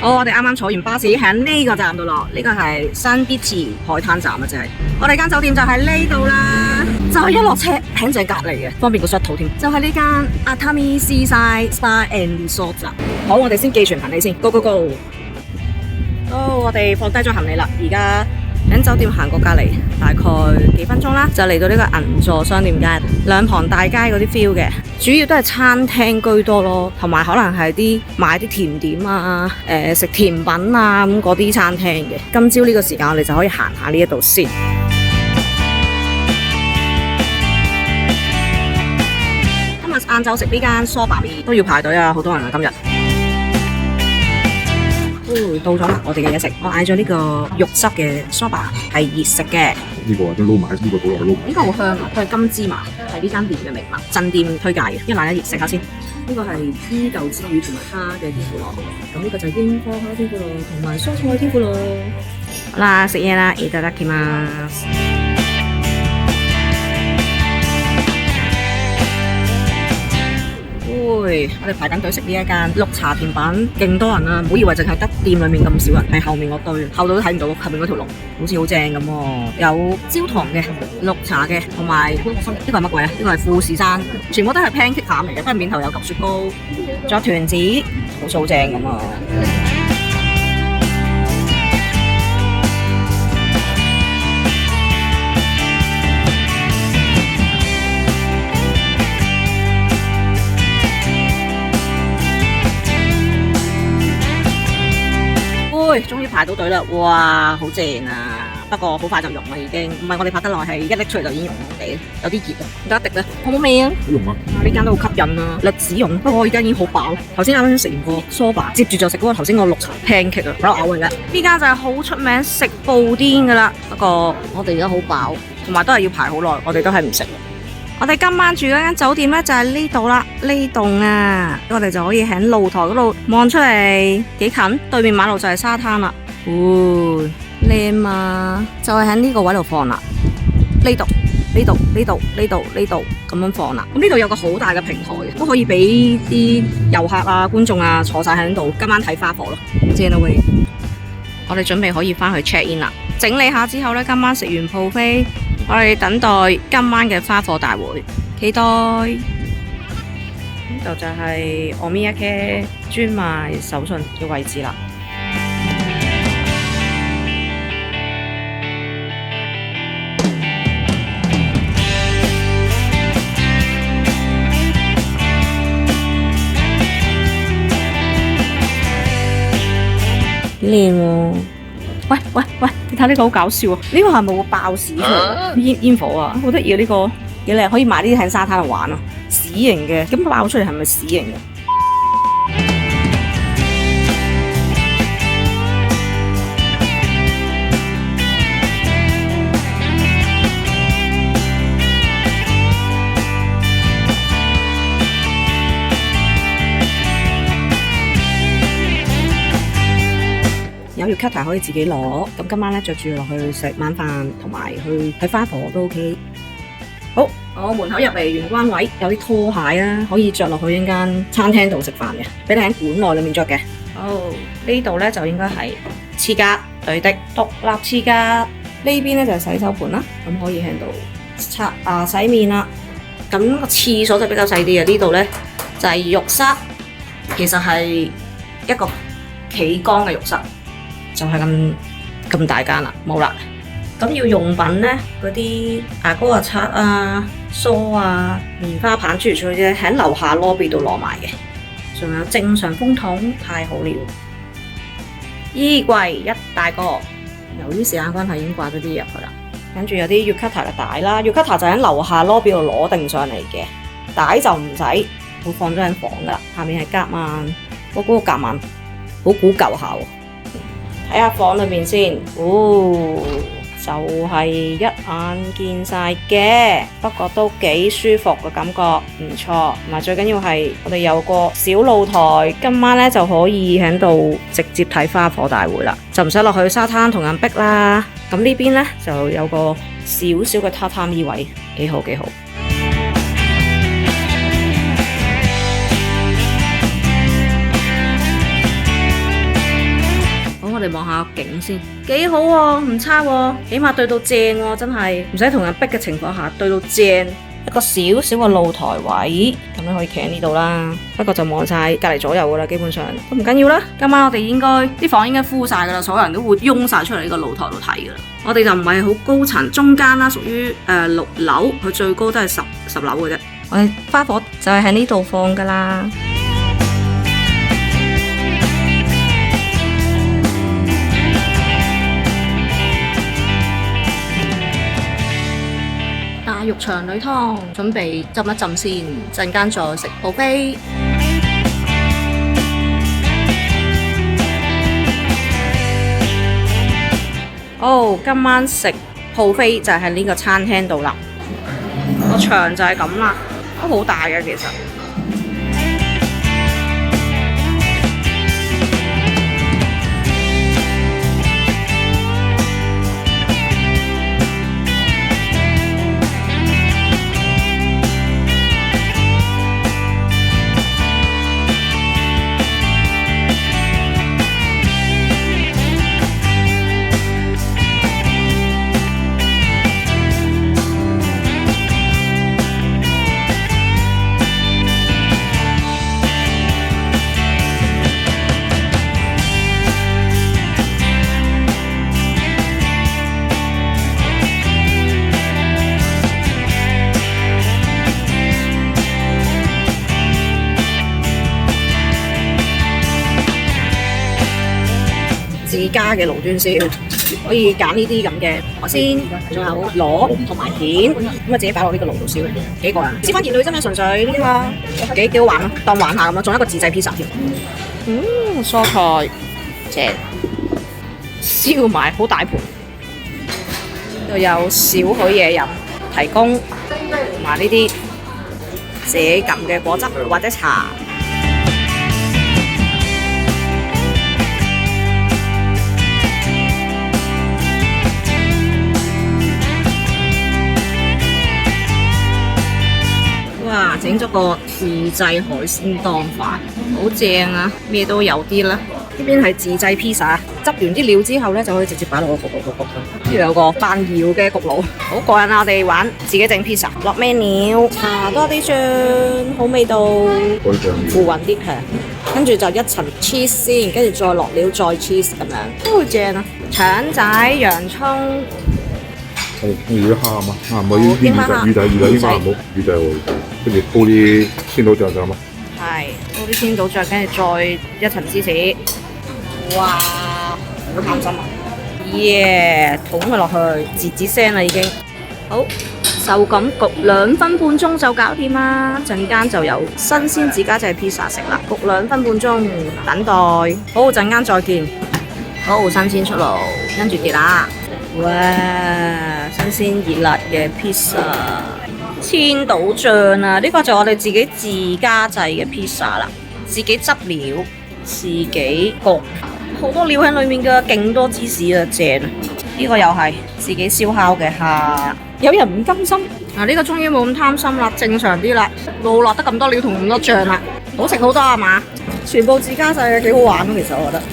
好，我哋啱啱坐完巴士喺呢個站度落，呢個係山邊池海灘站啊，就係我哋間酒店就喺呢度啦，就係一落車喺正隔離嘅，方便個 shuttle 添。就係呢間 Atami Seaside Spa and Resort 啦。好，我哋先寄存行李先 ，Go Go Go！ 好，我哋放低咗行李啦，而家喺酒店行過隔離，大概幾分鐘啦，就嚟到呢個銀座商店街，兩旁大街嗰啲 feel 嘅，主要都係餐廳居多咯，同埋可能係買啲甜點啊，食甜品啊咁嗰啲餐廳嘅。今朝呢個時間我哋就可以行下呢一度先。今日晏晝食呢間梳打麵都要排隊啊，好多人啊今日。到咗啦，我哋嘅嘢食，我嗌咗呢個肉汁嘅梳打，係熱食嘅。呢個都撈埋，呢個倒落去撈。呢個好香啊，佢係金芝麻，係呢間店嘅名物，鎮店推介嘅。一冷一熱食下先。呢個係伊豆之魚同埋蝦嘅天婦羅，咁呢個就係櫻花蝦天婦羅同埋蔬菜天婦羅。好啦，食嘢啦，いただきます。我哋排緊隊食呢一間綠茶甜品，勁多人啊！唔好以為淨係得店裏面咁少人，係後面嗰堆，後度都睇唔到後面嗰條龍，好似好正咁喎。有焦糖嘅、綠茶嘅，同埋呢個係乜鬼啊？呢個係富士山，全部都係 pancake 餡嚟嘅，不過面頭有嚿雪糕，仲有團子，好似好正咁啊！終於排到隊啦！哇，好正啊！不過好快就溶啦，已經唔係我哋拍得耐，係一拎出嚟就已經溶溶地，有啲熱啊！而家滴咧，好唔好味啊？好溶啊！呢間都好吸引啊，栗子蓉。不過我而家已經好飽，頭先啱啱食完個梳打，接住就食嗰個頭先個綠茶 pancake 啊，好嘔嘅。呢間就係好出名食布甸噶啦，不過我哋而家好飽，同埋都係要排好耐，我哋都係唔食。我哋今晚住嗰間酒店咧就係呢度啦，呢棟啊，我哋就可以喺露台嗰度望出嚟，幾近，對面馬路就係沙灘啦。靚啊！就係喺呢個位度放啦，呢度咁樣放啦。咁呢度有個好大嘅平台嘅，都可以俾啲遊客啊、觀眾啊坐晒喺度，今晚睇花火咯，正啊喂！我哋準備可以翻去 check in 啦，整理下之後咧，今晚食完 buffet，我哋等待今晚嘅花火大會，期待。呢度就係おみやげ專賣手信嘅位置啦。靚喎！喂，你睇呢個好搞笑啊！呢個係咪會爆屎出嚟？煙火啊，好得意啊！呢個幾靚，可以買呢啲喺沙灘度玩啊！屎型嘅，咁爆出嚟係咪屎型嘅？有月 cutter 可以自己攞，咁今晚咧着住落去食晚飯，同埋去睇花火都 OK。好，我門口入嚟玄關位有啲拖鞋啊，可以着落去一間餐廳度食飯嘅，俾你喺館內裏面着嘅。好，呢度咧就應該係廁格，對的，獨立廁格。呢邊咧就係洗手盆啦，咁可以喺度刷牙洗面啦。咁個廁所就比較細啲嘅，呢度咧就係浴室，其實係一個企缸嘅浴室。就係咁大間啦，冇啦。咁要用品咧，嗰啲牙膏啊、刷啊、梳啊、棉花棒諸如此類嘅，喺樓下 lobby 度攞埋嘅。仲有正常風筒，太好了。衣櫃一大個，由於時間關係已經掛咗啲入去啦。跟住有啲月 cutter 嘅帶啦，月 cutter 就喺樓下 lobby 度攞定上嚟嘅，帶就唔使，會放咗喺房噶啦。下面係夾萬，嗰個夾萬好古舊下喎。睇下房裏面先，就係一眼見晒嘅，不過都幾舒服嘅感覺，唔錯。同埋最緊要係我哋有個小露台，今晚咧就可以喺度直接睇花火大會啦，就唔使落去沙灘同人逼啦。咁呢邊咧就有個小小嘅榻榻米位，幾好幾好。我哋望下景先，幾好喎，唔差喎，起碼對到正喎，真係唔使同人逼嘅情況下對到正。一個小小嘅露台位，咁樣可以企喺呢度啦。不過就望晒隔籬左右噶啦，基本上都唔緊要啦。今晚我哋應該啲房應該敷晒噶啦，所有人都會擁晒出嚟呢個露台度睇噶啦。我哋就唔係好高層，中間啦，屬於6樓，佢最高都係十樓嘅啫。我哋花火就係喺呢度放噶啦。大肉腸女湯，準備浸一浸先，陣間再食buffet。今晚食buffet就喺呢個餐廳度啦。個場就係咁啦，都好大嘅其實。自家嘅爐端燒，可以揀呢啲咁嘅海鮮，仲有螺同埋蜆，咁啊自己擺落呢個爐度燒，幾過癮。燒翻件女真係純粹呢啲嘛，幾好玩咯，當玩下咁咯，仲有一個自製 pizza 添。蔬菜正，燒埋好大盤，又有少許嘢飲，提供同埋呢啲自己撳嘅果汁或者茶。哇！整咗個自製海鮮當飯，好正啊！咩都有啲啦。呢邊係自製 pizza，執完啲料之後咧就可以直接擺落個焗爐度焗。呢度有個扮窯嘅焗爐，好過癮啊！我哋玩自己整 pizza，落咩料？搽多啲醬，好味道，糊勻啲係。跟住就一層 cheese 先，跟住再落料，再 cheese 咁樣，都好正啊！腸仔、洋葱。魚蝦嘛，唔可以魚仔應該唔好，魚仔喎，跟住鋪啲鮮島醬嘛。係，鋪啲鮮島醬，跟住再一層芝士。哇，好貪心啊！耶，捅佢落去，吱吱聲啦已經。好，就咁焗2分半鐘就搞掂啦，陣間就有新鮮自家製 pizza 食啦。焗2分半鐘，等待。好，陣間再見。好，新鮮出爐，跟住跌啦。哇！新鮮熱辣嘅 pizza， 千島醬啊！呢個就我哋自己自家製嘅 pizza 啦，自己執料，自己焗，好多料喺裡面㗎，勁多芝士啊，正啊！呢個又係自己燒烤嘅蝦。有人唔甘心，呢個終於冇咁貪心啦，正常啲啦，冇落得咁多料同咁多醬啦，好食好多係嘛？全部自家製嘅，幾好玩咯，其實我覺得。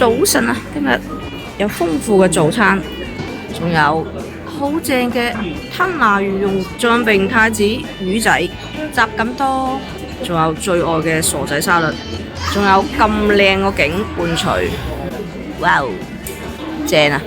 早晨啊，今日有豐富嘅早餐，仲有好正嘅吞拿魚蓉醬餅太子魚仔，雜咁多，仲有最愛嘅傻仔沙律，仲有咁靚個景伴隨，哇，正啊！